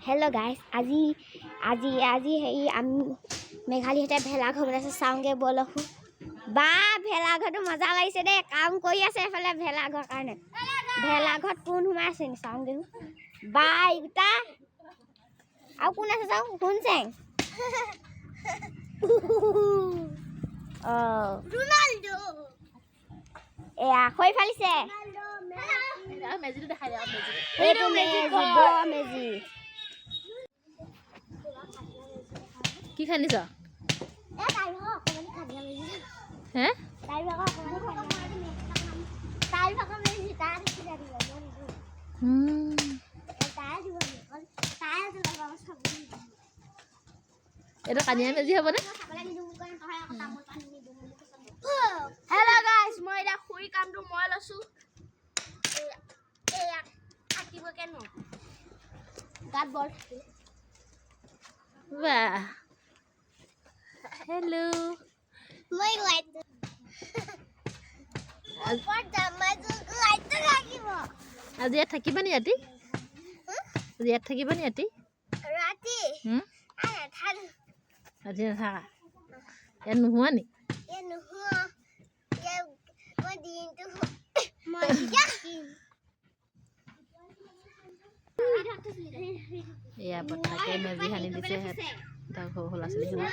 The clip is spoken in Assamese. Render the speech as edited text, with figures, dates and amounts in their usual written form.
हेलो गाइस আজি হেৰি আমি মেঘালীহঁতে ভেলাঘৰ বনাইছে চাওঁগে বলক বা ভেলাঘৰটো মজা লাগিছে দেই কাম কৰি আছে এফালে ভেলাঘৰ কাৰণে ভেলাঘৰত কোন সোমাই আছে নি চাওঁগে বা ইটা আৰু কোন আছে চাওঁ কোন চেং ৰোনাল্ডো এয়া খৈ ফালিছে মেজিটো দেখাই দিয়া এইটো মেজি কি খানিছ হে এটা কানিয়া মেজি হ'ব নে হেল্ল' গাইস মই এটা খুই কামটো মই লৈছো এয়া আকিব কেন গাত বল বাহ হেল্ল' মই লাইট আজি ইয়াত থাকিবা নি ৰাতি আজি ইয়াত থাকিবা নি ৰাতি ৰাতি আজি নাথাকা ইয়াত নোহোৱা নি এয়া পথাকে মেজি সানি দিছে তাৰ সৰু ল'ৰা ছোৱালীখিনি